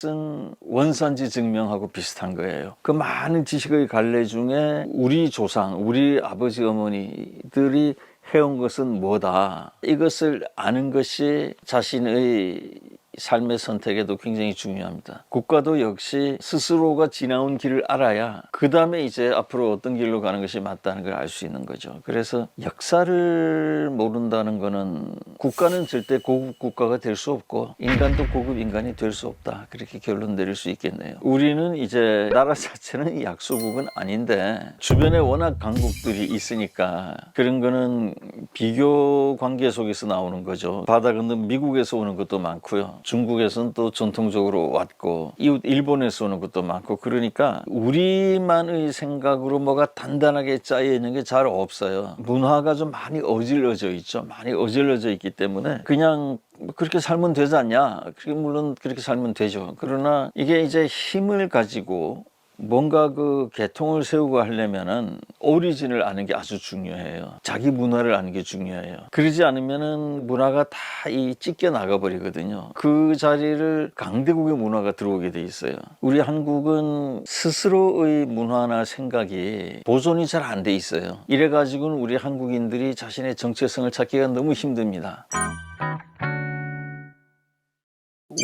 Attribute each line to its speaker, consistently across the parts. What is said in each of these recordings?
Speaker 1: 은 원산지 증명하고 비슷한 거예요. 그 많은 지식의 갈래 중에 우리 조상, 우리 아버지 어머니들이 해온 것은 뭐다. 이것을 아는 것이 자신의 삶의 선택에도 굉장히 중요합니다. 국가도 역시 스스로가 지나온 길을 알아야 그 다음에 이제 앞으로 어떤 길로 가는 것이 맞다는 걸 알 수 있는 거죠. 그래서 역사를 모른다는 거는 국가는 절대 고급 국가가 될 수 없고 인간도 고급 인간이 될 수 없다. 그렇게 결론 내릴 수 있겠네요. 우리는 이제 나라 자체는 약소국은 아닌데 주변에 워낙 강국들이 있으니까 그런 거는 비교 관계 속에서 나오는 거죠. 바다 건너 미국에서 오는 것도 많고요. 중국에서는 또 전통적으로 왔고 이웃 일본에서 오는 것도 많고 그러니까 우리만의 생각으로 뭐가 단단하게 짜여 있는 게 잘 없어요. 문화가 좀 많이 어질러져 있죠. 많이 어질러져 있기 때문에 그냥 그렇게 살면 되지 않냐? 물론 그렇게 살면 되죠. 그러나 이게 이제 힘을 가지고 뭔가 그 계통을 세우고 하려면은 오리진을 아는 게 아주 중요해요. 자기 문화를 아는 게 중요해요. 그러지 않으면은 문화가 다 이 찢겨 나가 버리거든요. 그 자리를 강대국의 문화가 들어오게 돼 있어요. 우리 한국은 스스로의 문화나 생각이 보존이 잘 안 돼 있어요. 이래 가지고는 우리 한국인들이 자신의 정체성을 찾기가 너무 힘듭니다.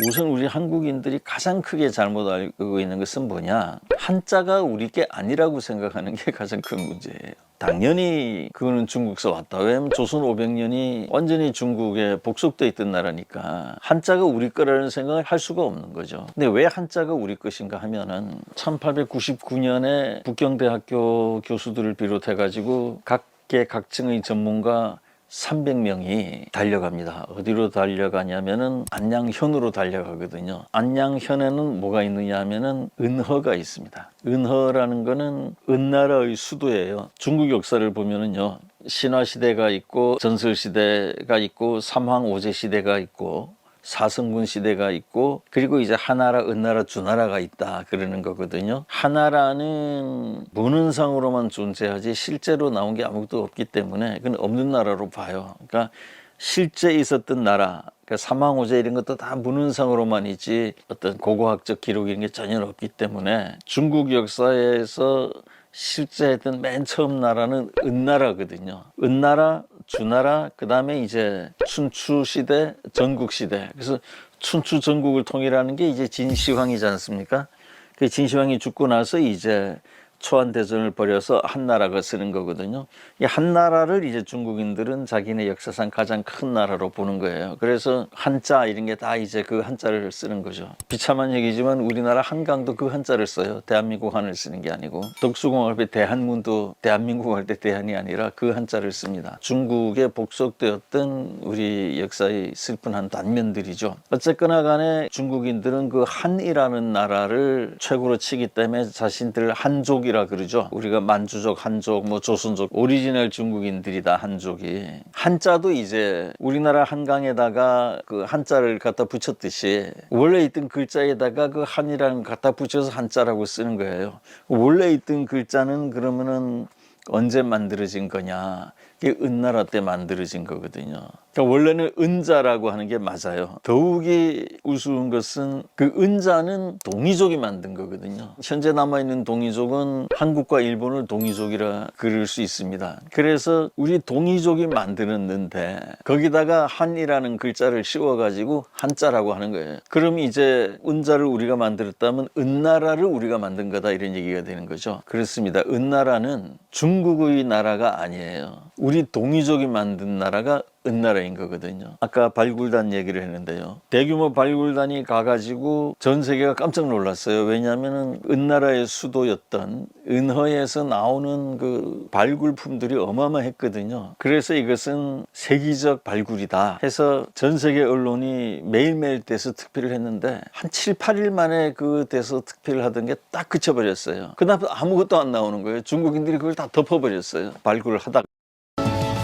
Speaker 1: 우선 우리 한국인들이 가장 크게 잘못 알고 있는 것은 뭐냐? 한자가 우리 게 아니라고 생각하는 게 가장 큰 문제예요. 당연히 그거는 중국에서 왔다. 왜냐면 조선 500년이 완전히 중국에 복속돼 있던 나라니까 한자가 우리 거라는 생각을 할 수가 없는 거죠. 근데 왜 한자가 우리 것인가 하면은 1899년에 북경대학교 교수들을 비롯해 가지고 각계 각층의 전문가 300명이 달려갑니다. 어디로 달려가냐면은 안양현으로 달려가거든요. 안양현에는 뭐가 있느냐 하면은 은허가 있습니다. 은허라는 거는 은나라의 수도예요. 중국 역사를 보면은요. 신화시대가 있고 전설시대가 있고 삼황오제시대가 있고 사성군 시대가 있고 그리고 이제 하나라, 은나라, 주나라가 있다 그러는 거거든요. 하나라는 문헌상으로만 존재하지 실제로 나온 게 아무것도 없기 때문에 그건 없는 나라로 봐요. 그러니까 실제 있었던 나라, 그러니까 삼황오제 이런 것도 다 문헌상으로만 있지 어떤 고고학적 기록 이런 게 전혀 없기 때문에 중국 역사에서 실제 했던 맨 처음 나라는 은나라거든요. 은나라, 주나라, 그 다음에 이제 춘추시대, 전국시대. 그래서 춘추 전국을 통일하는 게 이제 진시황이지 않습니까? 그 진시황이 죽고 나서 이제 초안대전을 벌여서 한나라가 쓰는 거거든요. 이 한나라를 이제 중국인들은 자기네 역사상 가장 큰 나라로 보는 거예요. 그래서 한자 이런 게 다 이제 그 한자를 쓰는 거죠. 비참한 얘기지만 우리나라 한강도 그 한자를 써요. 대한민국 한을 쓰는 게 아니고 덕수궁합의 대한문도 대한민국 할 때 대한이 아니라 그 한자를 씁니다. 중국에 복속되었던 우리 역사의 슬픈 한 단면들이죠. 어쨌거나 간에 중국인들은 그 한이라는 나라를 최고로 치기 때문에 자신들 한족 이라 그러죠. 우리가 만주족, 한족, 뭐 조선족, 오리지널 중국인들이다 한족이. 한자도 이제 우리나라 한강에다가 그 한자를 갖다 붙였듯이 원래 있던 글자에다가 그 한이라는 걸 갖다 붙여서 한자라고 쓰는 거예요. 원래 있던 글자는 그러면은 언제 만들어진 거냐? 이게 은나라 때 만들어진 거거든요. 그러니까 원래는 은자라고 하는 게 맞아요. 더욱이 우스운 것은 그 은자는 동이족이 만든 거거든요. 현재 남아있는 동이족은 한국과 일본을 동이족이라 그럴 수 있습니다. 그래서 우리 동이족이 만들었는데 거기다가 한이라는 글자를 씌워가지고 한자라고 하는 거예요. 그럼 이제 은자를 우리가 만들었다면 은나라를 우리가 만든 거다 이런 얘기가 되는 거죠. 그렇습니다. 은나라는 중국의 나라가 아니에요. 우리 동이족이 만든 나라가 은나라인 거거든요. 아까 발굴단 얘기를 했는데요. 대규모 발굴단이 가가지고 전 세계가 깜짝 놀랐어요. 왜냐하면 은나라의 수도였던 은허에서 나오는 그 발굴품들이 어마어마했거든요. 그래서 이것은 세계적 발굴이다 해서 전 세계 언론이 매일매일 대서 특필을 했는데 한 7, 8일 만에 그 대서 특필을 하던 게 딱 그쳐버렸어요. 그다음 아무것도 안 나오는 거예요. 중국인들이 그걸 다 덮어버렸어요. 발굴을 하다가.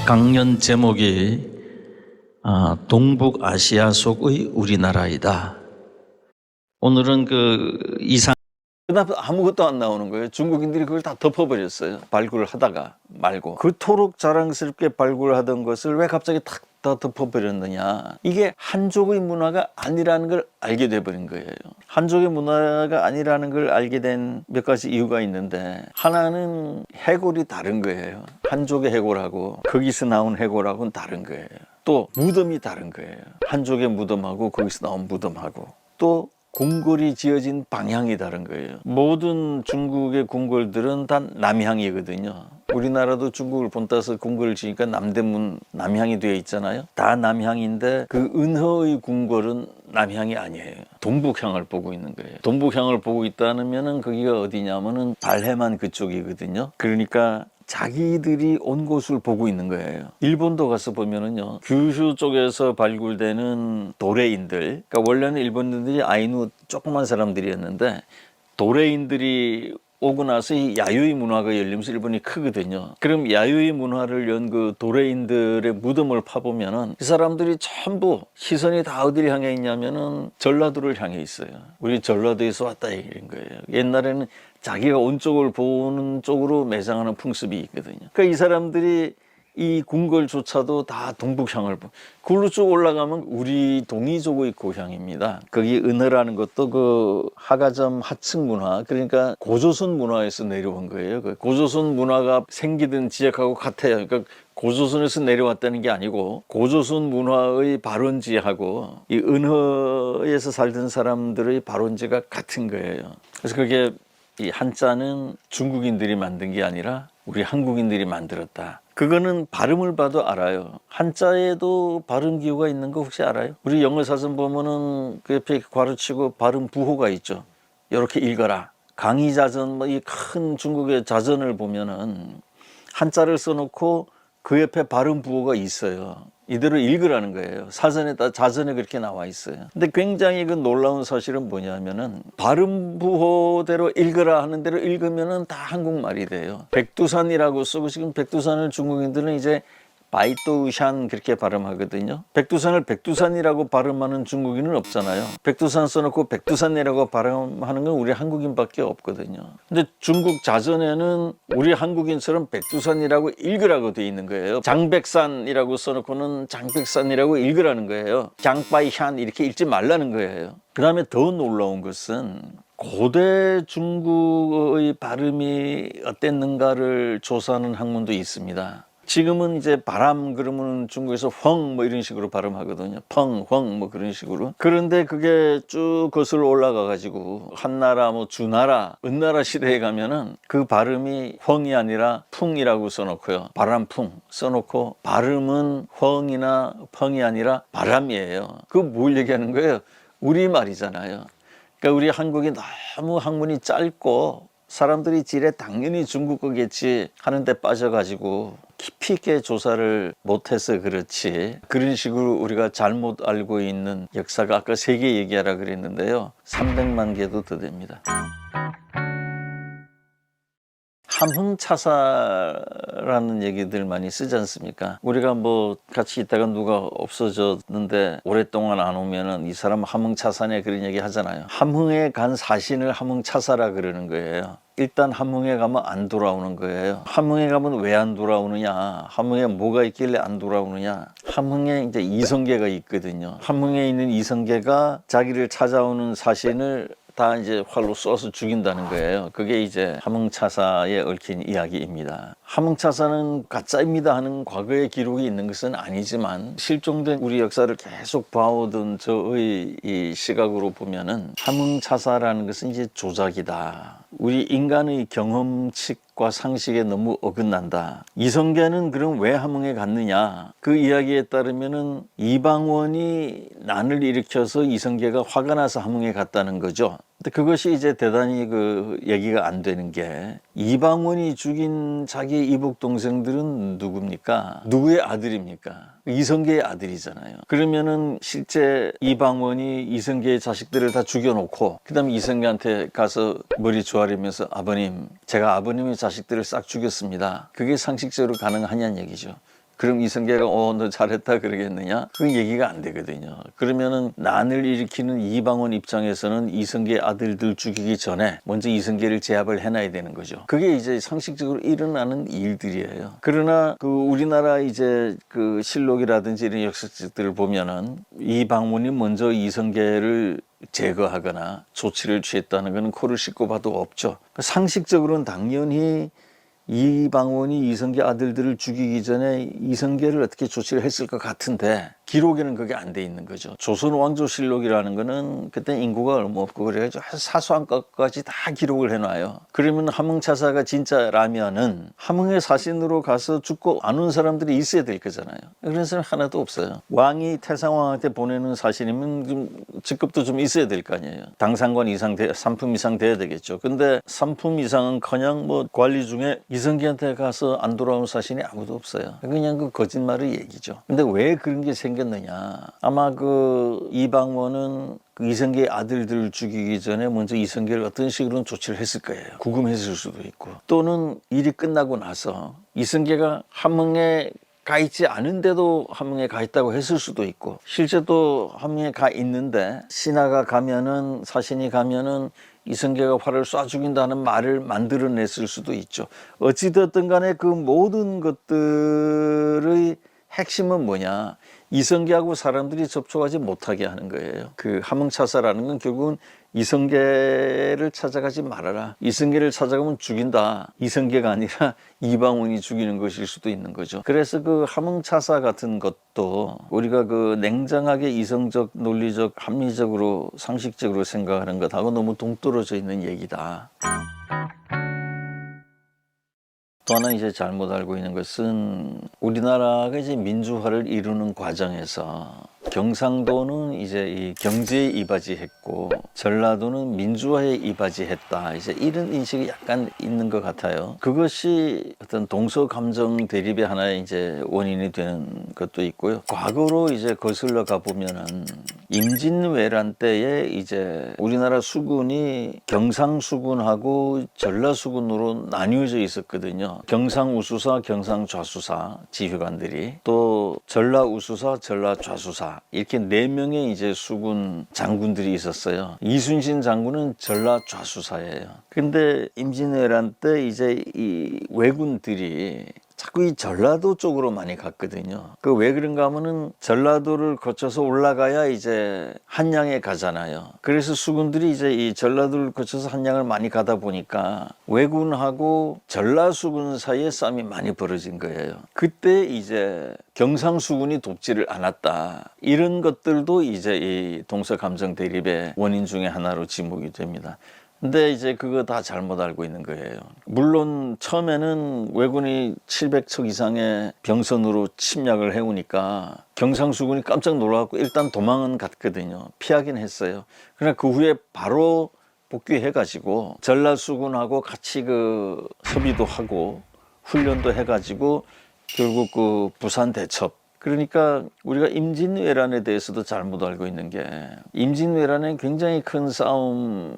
Speaker 1: 강연 제목이 동북아시아 속의 우리나라이다. 오늘은 그 이상 그다음 아무것도 안 나오는 거예요. 중국인들이 그걸 다 덮어버렸어요. 발굴을 하다가 말고. 그토록 자랑스럽게 발굴하던 것을 왜 갑자기 탁 갖다 덮어버렸느냐. 이게 한족의 문화가 아니라는 걸 알게 돼버린 거예요. 한족의 문화가 아니라는 걸 알게 된 몇 가지 이유가 있는데, 하나는 해골이 다른 거예요. 한족의 해골하고 거기서 나온 해골하고는 다른 거예요. 또 무덤이 다른 거예요. 한족의 무덤하고 거기서 나온 무덤하고, 또 궁궐이 지어진 방향이 다른 거예요. 모든 중국의 궁궐들은 다 남향이거든요. 우리나라도 중국을 본따서 궁궐을 지으니까 남대문 남향이 되어 있잖아요. 다 남향인데 그 은허의 궁궐은 남향이 아니에요. 동북향을 보고 있는 거예요. 동북향을 보고 있다면은 거기가 어디냐면은 발해만 그쪽이거든요. 그러니까 자기들이 온 곳을 보고 있는 거예요. 일본도 가서 보면은요, 규슈 쪽에서 발굴되는 도레인들, 그러니까 원래는 일본인들이 아이누 조그만 사람들이었는데, 도레인들이 오고 나서 이 야유이 문화가 열리면서 일본이 크거든요. 그럼 야유이 문화를 연 그 도레인들의 무덤을 파보면은 이 사람들이 전부 시선이 다 어디를 향해 있냐면은 전라도를 향해 있어요. 우리 전라도에서 왔다 이런 거예요. 옛날에는 자기가 온 쪽을 보는 쪽으로 매장하는 풍습이 있거든요. 그러니까 이 사람들이 이 궁궐조차도 다 동북향을 그걸로 쭉 올라가면 우리 동이족의 고향입니다. 거기 은허라는 것도 그 하가점 하층 문화, 그러니까 고조선 문화에서 내려온 거예요. 그 고조선 문화가 생기던 지역하고 같아요. 그러니까 고조선에서 내려왔다는 게 아니고 고조선 문화의 발원지하고 이 은허에서 살던 사람들의 발원지가 같은 거예요. 그래서 그게 이 한자는 중국인들이 만든 게 아니라 우리 한국인들이 만들었다. 그거는 발음을 봐도 알아요. 한자에도 발음 기호가 있는 거 혹시 알아요? 우리 영어 사전 보면은 그 옆에 괄호치고 발음 부호가 있죠. 이렇게 읽어라. 강의자전, 뭐 이 큰 중국의 자전을 보면은 한자를 써놓고 그 옆에 발음 부호가 있어요. 이대로 읽으라는 거예요. 사전에다 자전에 그렇게 나와 있어요. 근데 굉장히 그 놀라운 사실은 뭐냐면은 발음 부호대로 읽으라 하는 대로 읽으면은 다 한국말이 돼요. 백두산이라고 쓰고, 지금 백두산을 중국인들은 이제 바이또샨 그렇게 발음하거든요. 백두산을 백두산이라고 발음하는 중국인은 없잖아요. 백두산 써놓고 백두산이라고 발음하는 건 우리 한국인밖에 없거든요. 근데 중국 자전에는 우리 한국인처럼 백두산이라고 읽으라고 돼 있는 거예요. 장백산이라고 써놓고는 장백산이라고 읽으라는 거예요. 장바이샨 이렇게 읽지 말라는 거예요. 그 다음에 더 놀라운 것은 고대 중국의 발음이 어땠는가를 조사하는 학문도 있습니다. 지금은 이제 바람 그러면 중국에서 펑 뭐 이런 식으로 발음하거든요. 펑, 펑 뭐 그런 식으로. 그런데 그게 쭉 거슬러 올라가 가지고 한나라 뭐 주나라 은나라 시대에 가면은 그 발음이 펑이 아니라 풍이라고 써놓고요. 바람풍 써놓고 발음은 펑이나 펑이 아니라 바람이에요. 그거 뭘 얘기하는 거예요? 우리말이잖아요. 그러니까 우리 한국이 너무 학문이 짧고 사람들이 지레 당연히 중국 거겠지 하는 데 빠져가지고 깊이 있게 조사를 못해서 그렇지, 그런 식으로 우리가 잘못 알고 있는 역사가 아까 3개 얘기하라 그랬는데요, 300만 개도 더 됩니다. 함흥차사라는 얘기들 많이 쓰지 않습니까? 우리가 뭐 같이 있다가 누가 없어졌는데 오랫동안 안 오면은 이 사람 함흥차사네 그런 얘기 하잖아요. 함흥에 간 사신을 함흥차사라 그러는 거예요. 일단 함흥에 가면 안 돌아오는 거예요. 함흥에 가면 왜 안 돌아오느냐? 함흥에 뭐가 있길래 안 돌아오느냐? 함흥에 이제 이성계가 있거든요. 함흥에 있는 이성계가 자기를 찾아오는 사신을 다 이제 활로 쏘아서 죽인다는 거예요. 그게 이제 함흥차사에 얽힌 이야기입니다. 함흥차사는 가짜입니다 하는 과거의 기록이 있는 것은 아니지만 실종된 우리 역사를 계속 봐오던 저의 이 시각으로 보면은 함흥차사라는 것은 이제 조작이다. 우리 인간의 경험칙과 상식에 너무 어긋난다. 이성계는 그럼 왜 함흥에 갔느냐? 그 이야기에 따르면은 이방원이 난을 일으켜서 이성계가 화가 나서 함흥에 갔다는 거죠. 근데 그것이 이제 대단히 그 얘기가 안 되는 게, 이방원이 죽인 자기 이복 동생들은 누굽니까? 누구의 아들입니까? 이성계의 아들이잖아요. 그러면은 실제 이방원이 이성계의 자식들을 다 죽여놓고 그다음에 이성계한테 가서 머리 조아리면서 아버님, 제가 아버님의 자식들을 싹 죽였습니다. 그게 상식적으로 가능하냐는 얘기죠. 그럼 이성계가 너 잘했다 그러겠느냐? 그 얘기가 안 되거든요. 그러면은 난을 일으키는 이방원 입장에서는 이성계 아들들 죽이기 전에 먼저 이성계를 제압을 해놔야 되는 거죠. 그게 이제 상식적으로 일어나는 일들이에요. 그러나 그 우리나라 이제 그 실록이라든지 이런 역사책들을 보면은 이방원이 먼저 이성계를 제거하거나 조치를 취했다는 것은 코를 씻고 봐도 없죠. 상식적으로는 당연히 이방원이 이성계 아들들을 죽이기 전에 이성계를 어떻게 조치를 했을 것 같은데 기록에는 그게 안 돼 있는 거죠. 조선 왕조실록이라는 거는 그때 인구가 얼마 없고 그래가지고 사소한 것까지 다 기록을 해놔요. 그러면 함흥차사가 진짜라면은 함흥의 사신으로 가서 죽고 안 온 사람들이 있어야 될 거잖아요. 그런 사람 하나도 없어요. 왕이 태상왕한테 보내는 사신이면 좀 직급도 좀 있어야 될 거 아니에요. 당상관 이상, 3품 이상 돼야 되겠죠. 근데 3품 이상은 그냥 관리 중에 이성계한테 가서 안 돌아온 사신이 아무도 없어요. 그냥 그 거짓말의 얘기죠. 근데 왜 그런 게 생겼느냐? 아마 그 이방원은 그 이성계의 아들들을 죽이기 전에 먼저 이성계를 어떤 식으로는 조치를 했을 거예요. 구금했을 수도 있고, 또는 일이 끝나고 나서 이성계가 함흥에 가 있지 않은데도 함흥에 가 있다고 했을 수도 있고, 실제도 함흥에 가 있는데 신하가 가면은, 사신이 가면은 이성계가 활을 쏴 죽인다는 말을 만들어냈을 수도 있죠. 어찌되었든 간에 그 모든 것들의 핵심은 뭐냐? 이성계하고 사람들이 접촉하지 못하게 하는 거예요. 그 함흥차사라는 건 결국은 이성계를 찾아가지 말아라. 이성계를 찾아가면 죽인다. 이성계가 아니라 이방원이 죽이는 것일 수도 있는 거죠. 그래서 그 함흥차사 같은 것도 우리가 그 냉정하게 이성적, 논리적, 합리적으로, 상식적으로 생각하는 것하고 너무 동떨어져 있는 얘기다. 또 하나 이제 잘못 알고 있는 것은 우리나라가 이제 민주화를 이루는 과정에서 경상도는 이제 이 경제에 이바지했고 전라도는 민주화에 이바지했다. 이제 이런 인식이 약간 있는 것 같아요. 그것이 어떤 동서 감정 대립의 하나의 이제 원인이 되는 것도 있고요. 과거로 이제 거슬러 가 보면은 임진왜란 때에 이제 우리나라 수군이 경상수군하고 전라수군으로 나뉘어져 있었거든요. 경상우수사, 경상좌수사 지휘관들이, 또 전라우수사, 전라좌수사, 이렇게 4명의 이제 수군 장군들이 있었어요. 이순신 장군은 전라좌수사예요. 근데 임진왜란 때 이제 이 왜군들이 자꾸 이 전라도 쪽으로 많이 갔거든요. 그 왜 그런가 하면은 전라도를 거쳐서 올라가야 이제 한양에 가잖아요. 그래서 수군들이 이제 이 전라도를 거쳐서 한양을 많이 가다 보니까 왜군하고 전라수군 사이에 싸움이 많이 벌어진 거예요. 그때 이제 경상수군이 돕지를 않았다. 이런 것들도 이제 이 동서감정 대립의 원인 중에 하나로 지목이 됩니다. 근데 이제 그거 다 잘못 알고 있는 거예요. 물론 처음에는 왜군이 700척 이상의 병선으로 침략을 해오니까 경상수군이 깜짝 놀라갖고 일단 도망은 갔거든요. 피하긴 했어요. 그러나 그 후에 바로 복귀해가지고 전라수군하고 같이 그 협의도 하고 훈련도 해가지고 결국 그 부산 대첩, 그러니까 우리가 임진왜란에 대해서도 잘못 알고 있는 게, 임진왜란에 굉장히 큰 싸움은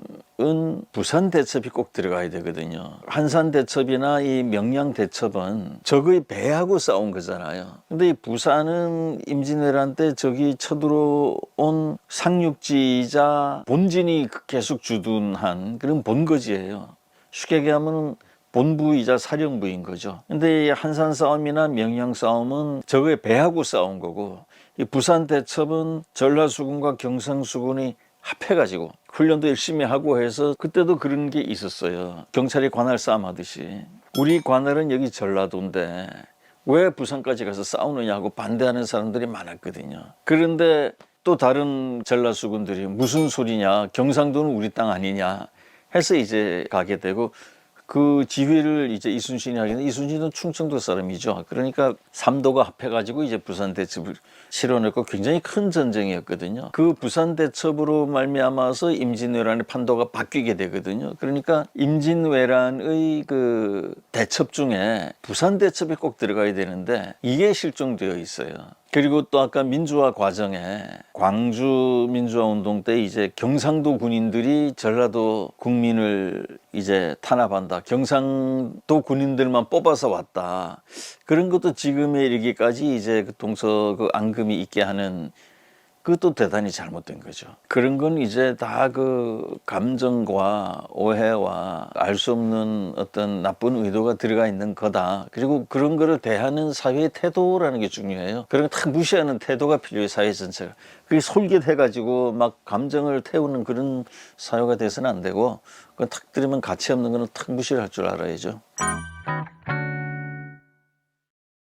Speaker 1: 부산 대첩이 꼭 들어가야 되거든요. 한산 대첩이나 이 명량 대첩은 적의 배하고 싸운 거잖아요. 근데 이 부산은 임진왜란 때 적이 쳐들어온 상륙지이자 본진이 계속 주둔한 그런 본거지예요. 쉽게 얘기하면 본부이자 사령부인 거죠. 근데 이 한산 싸움이나 명량 싸움은 적의 배하고 싸운 거고, 이 부산 대첩은 전라수군과 경상수군이 합해가지고 훈련도 열심히 하고 해서 그때도 그런 게 있었어요. 경찰이 관할 싸움 하듯이. 우리 관할은 여기 전라도인데 왜 부산까지 가서 싸우느냐고 반대하는 사람들이 많았거든요. 그런데 또 다른 전라수군들이 무슨 소리냐, 경상도는 우리 땅 아니냐 해서 이제 가게 되고, 그 지휘를 이제 이순신이 하겠는데, 이순신은 충청도 사람이죠. 그러니까 삼도가 합해가지고 이제 부산 대첩을 실어냈고 굉장히 큰 전쟁이었거든요. 그 부산 대첩으로 말미암아서 임진왜란의 판도가 바뀌게 되거든요. 그러니까 임진왜란의 그 대첩 중에 부산 대첩이 꼭 들어가야 되는데 이게 실종되어 있어요. 그리고 또 아까 민주화 과정에 광주 민주화 운동 때 이제 경상도 군인들이 전라도 국민을 이제 탄압한다. 경상도 군인들만 뽑아서 왔다. 그런 것도 지금에 이르기까지 이제 그 동서 그 앙금이 있게 하는 그것도 대단히 잘못된 거죠. 그런 건 이제 다 그 감정과 오해와 알 수 없는 어떤 나쁜 의도가 들어가 있는 거다. 그리고 그런 거를 대하는 사회의 태도라는 게 중요해요. 그런 거 탁 무시하는 태도가 필요해요. 사회 전체가. 그게 솔깃해가지고 막 감정을 태우는 그런 사회가 돼서는 안 되고 그건 탁 들으면 가치 없는 거는 탁 무시를 할 줄 알아야죠.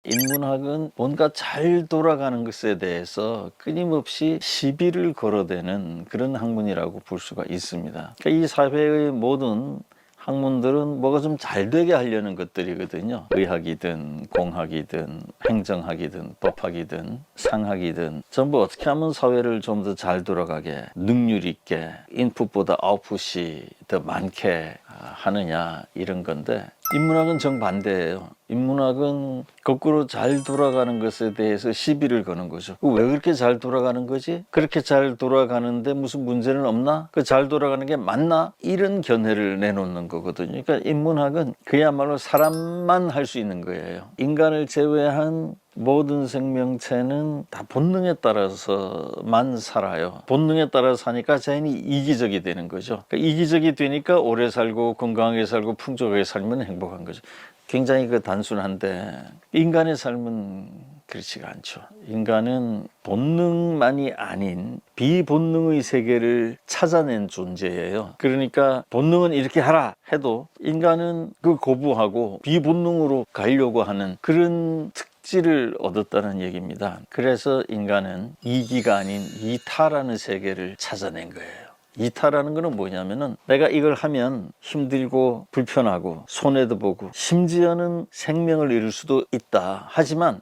Speaker 1: 인문학은 뭔가 잘 돌아가는 것에 대해서 끊임없이 시비를 걸어대는 그런 학문이라고 볼 수가 있습니다. 그러니까 이 사회의 모든 학문들은 뭐가 좀 잘 되게 하려는 것들이거든요. 의학이든 공학이든 행정학이든 법학이든 상학이든 전부 어떻게 하면 사회를 좀 더 잘 돌아가게 능률 있게 인풋보다 아웃풋이 더 많게 하느냐 이런 건데 인문학은 정반대예요. 인문학은 거꾸로 잘 돌아가는 것에 대해서 시비를 거는 거죠. 왜 그렇게 잘 돌아가는 거지? 그렇게 잘 돌아가는데 무슨 문제는 없나? 그 잘 돌아가는 게 맞나? 이런 견해를 내놓는 거거든요. 그러니까 인문학은 그야말로 사람만 할 수 있는 거예요. 인간을 제외한 모든 생명체는 다 본능에 따라서만 살아요. 본능에 따라서 사니까 자연히 이기적이 되는 거죠. 그러니까 이기적이 되니까 오래 살고 건강하게 살고 풍족하게 살면 행복한 거죠. 굉장히 그 단순한데 인간의 삶은 그렇지가 않죠. 인간은 본능만이 아닌 비본능의 세계를 찾아낸 존재예요. 그러니까 본능은 이렇게 하라 해도 인간은 그 거부하고 비본능으로 가려고 하는 그런 특질을 얻었다는 얘기입니다. 그래서 인간은 이기가 아닌 이타라는 세계를 찾아낸 거예요. 이타라는 거는 뭐냐면은 내가 이걸 하면 힘들고 불편하고 손해도 보고 심지어는 생명을 잃을 수도 있다. 하지만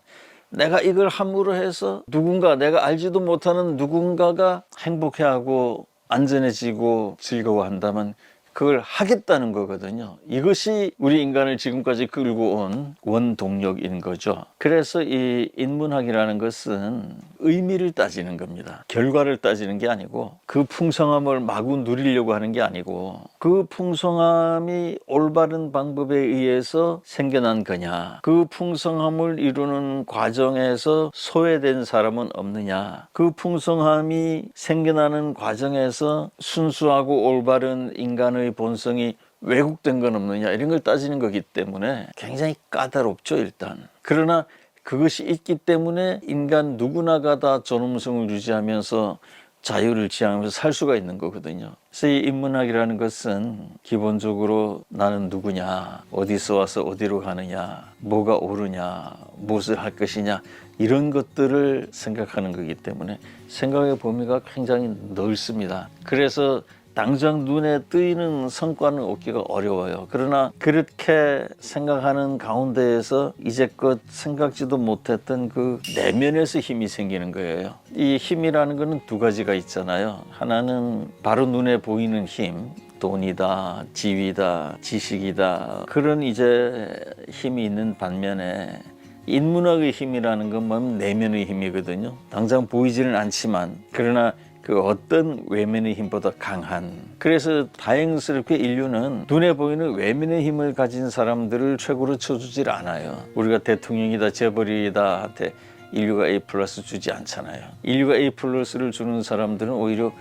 Speaker 1: 내가 이걸 함으로 해서 누군가 내가 알지도 못하는 누군가가 행복해하고 안전해지고 즐거워한다면 그걸 하겠다는 거거든요. 이것이 우리 인간을 지금까지 끌고 온 원동력인 거죠. 그래서 이 인문학이라는 것은 의미를 따지는 겁니다. 결과를 따지는 게 아니고 그 풍성함을 마구 누리려고 하는 게 아니고 그 풍성함이 올바른 방법에 의해서 생겨난 거냐, 그 풍성함을 이루는 과정에서 소외된 사람은 없느냐, 그 풍성함이 생겨나는 과정에서 순수하고 올바른 인간의 본성이 왜곡된 건 없느냐 이런 걸 따지는 거기 때문에 굉장히 까다롭죠 일단. 그러나 그것이 있기 때문에 인간 누구나가 다 존엄성을 유지하면서 자유를 지향하면서 살 수가 있는 거거든요. 그래서 이 인문학이라는 것은 기본적으로 나는 누구냐, 어디서 와서 어디로 가느냐, 뭐가 옳으냐, 무엇을 할 것이냐 이런 것들을 생각하는 거기 때문에 생각의 범위가 굉장히 넓습니다. 그래서 당장 눈에 띄는 성과는 얻기가 어려워요. 그러나 그렇게 생각하는 가운데에서 이제껏 생각지도 못했던 그 내면에서 힘이 생기는 거예요. 이 힘이라는 거는 두 가지가 있잖아요. 하나는 바로 눈에 보이는 힘, 돈이다, 지위다, 지식이다 그런 이제 힘이 있는 반면에 인문학의 힘이라는 건 뭐냐면 내면의 힘이거든요. 당장 보이지는 않지만 그러나 그 어떤 외면의 힘보다 강한. 그래서 다행스럽게 인류는 눈에 보이는 외면의 힘을 가진 사람들을 최고로 쳐주질 않아요. 우리가 대통령이다 재벌이다 한테 인류가 A+ 주지 않잖아요. 인류가 A+를 주는 사람들은 오히려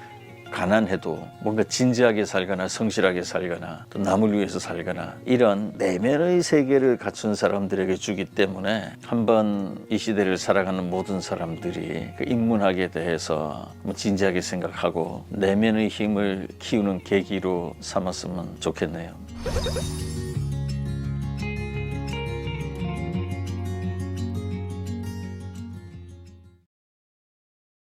Speaker 1: 가난해도 뭔가 진지하게 살거나 성실하게 살거나 또 남을 위해서 살거나 이런 내면의 세계를 갖춘 사람들에게 주기 때문에 한번 이 시대를 살아가는 모든 사람들이 그 인문학에 대해서 진지하게 생각하고 내면의 힘을 키우는 계기로 삼았으면 좋겠네요.